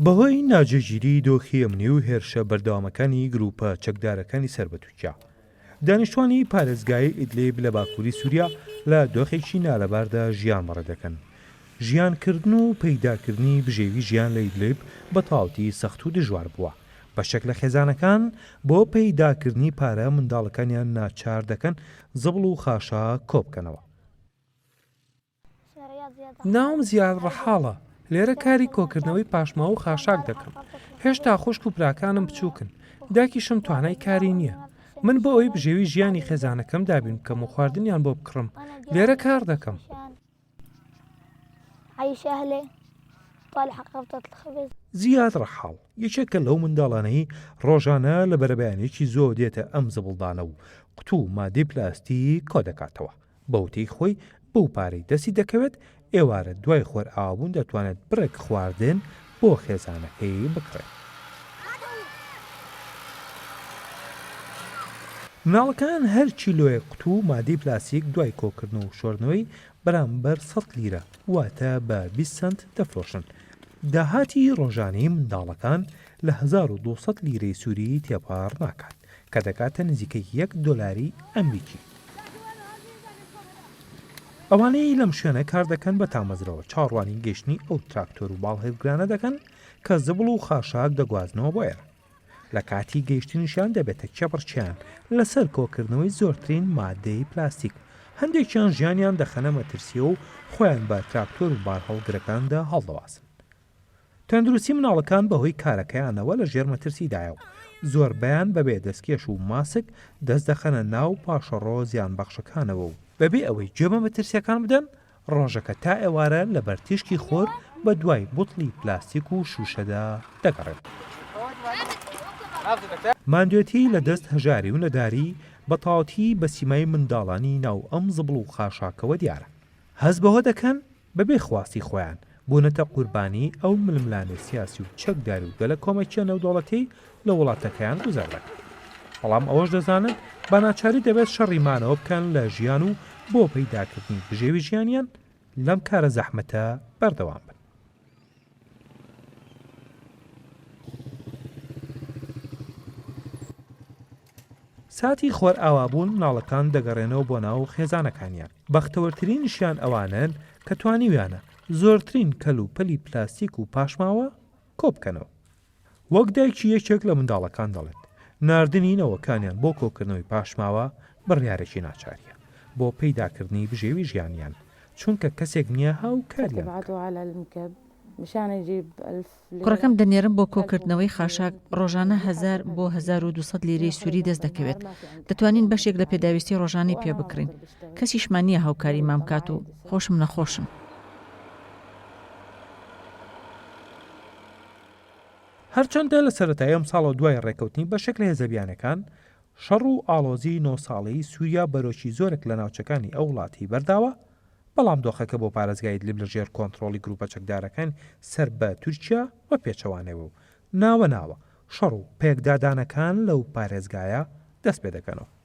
بەهۆی ناجێگیری دۆخی ئەمنی و هێرشە بەردەوامەکانی گروپە چەکدارەکانی سەر بە تورکیا دانیشتوانی پارێزگای ئیدلیب لە باکووری سووریا لە دۆخێکی نالەباردا ژیان بەڕێ دەکەن. ژیانکردن و پەیداکردنی بژێوی ژیان لە ئیدلیب بە تەواوەتی سەخت و دژوار بووە. بەشێک لە خێزانەکان بۆ پەیداکردنی پارە منداڵەکانیان ناچار دەکەن زبڵ و خاشا کۆبکەنەوە. ناوم زیاد ڕەحاڵە. لێرە کاری کۆکردنەوەی پاشماوە و خاشاک دەکەم. هێشتا خوشک و براکانم بچووکن. داکیشم توانای کاری نییە. من بۆ ئەوەی بژێوی ژیانی خێزانەکەم دابین بکەم و خواردنیان بۆ بکڕم. لێرە کار دەکەم. زیاد ڕەحاڵ یەکێکە لەو منداڵانەی ڕۆژانە لە بەرەبیانێکی زۆر دێتە ئەم زبڵدانە و قوتوو مادەی پلاستیک کۆ دەکاتەوە. بەوتەی خۆی بەو پارەی دەستی دەکەوێت ئێوارە دوای خۆر ئاوبوون دەتوانێت بڕێک خواردن بۆ خێزانەکەی بکڕێت. مناڵەکان هەر چیلۆیە قوتوو مادەی پلاستیک دوای کۆکردن و شۆردنەوەی بەرامبەر 100 لیرە واتە بە 20 سنت دەفرۆشن. داهاتی ڕۆژانەی منداڵەکان لە 1200 لیرەی سووری تێپار ناکات کە دەکاتە نزیکەی $1 ئەمریکی. ئەوانەی لەم شوێنە کار دەکەن بە تامەزرەوە چاڕوانی گەشتنی ئەو تراکتۆر و باڵهێزگرانە دەکەن کە زبڵ و خاشاک دەگوازنەوە بۆ ئێرە. لە کاتی گەیشتنیشان دەبێتە چەپڕچیان لەسەر کۆکردنەوەی زۆرترین مادەی پلاستیک. هەندێکیان ژیانیان دەخەنە مەترسیە و خۆیان بە تراکتۆر و بار هەڵگرەکاندا هەڵدەواسن. تەندروستی مناڵەکان بەهۆی کارەکەیانەوە لە ژێر مەترسیدایەوە. زۆربیان بەبێ دەستکێش و ماسک دەست دەخەنە ناو پاشەڕۆ زیان بەخشەکانەوە و بەبێ ئەوەی جێمە مەترسیەکان بدەن ڕۆژەکە تا ئێوارە لە بەرتیشکی خۆر بە دوای بوتڵی پلاستیک و شوشەدا دەگەڕێت. ماندوێتی لە دەست هەژاری و نەداری بە تاوەتی بە سیمای منداڵانی ناو ئەم زبڵ و خاشاکەوە دیارە. هەز بەهۆ دەکەن بەبێ خواستی خۆیان بوونەتە قوربانی ئەو ململانەی سیاسی و چەکداری و گەلە کۆمەکیە نەودەوڵەتی لە وڵاتەکەیان گوزەر دەکەن. بەڵام ئەوەش دەزانن بە ناچاری دەبێت شەڕیمانەوە بکەن لە ژیان و بۆ پەیداکردنی بژێوی ژیانیان لەم کارە زەحمەتە بەردەوام بن. ساتی خۆر ئاوابوون مناڵەکان دەگەڕێنەوە بۆ ناو خێزانەکانیان. بەختەوەرترینیشیان ئەوانن کە توانیویانە زۆرترین کەل و پەلی پلاستیک و پاشماوە کۆبکەنەوە. وەک دایکی یەکێک لە منداڵەکان دەڵێت ناردنی نەوەکانیان بۆ کۆکردنەوەی پاشماوە بڕیارێکی ناچاریە بۆ پەیداکردنی بژێوی ژیانیان چونکە کەسێک نییە هاو کاریان. کوڕەکەم دەنێرم بۆ کۆکردنەوەی خاشاک ڕۆژانە 1000 بۆ 1200 لیرەی سووری دەست دەکەوێت. دەتوانین بەشێک لە پێداویستی ڕۆژانەی پێ بکڕین. کەسیشمان نییە هاوکاری مام کات و خۆشم نەخۆشم. هەرچەندە لە سەرەتای ئەم ساڵە دوای ڕێکەوتنی بەشێک لە هێزەبیانەکان شەڕ و ئاڵۆزی 9 ساڵەی سووریا بەرۆکی زۆرێک لە ناوچەکانی ئەو وڵاتی بەرداوە، بەڵام دۆخەکە بۆ پارێزگای ئیدلیب لە ژێر کۆنتڕۆڵی گروپە چەکدارەکان سەر بە تورکیا وە پێچەوانەوە و ناوە شەڕ و پێکدادانەکان لەو پارێزگایە دەست پێ دەکەنەوە.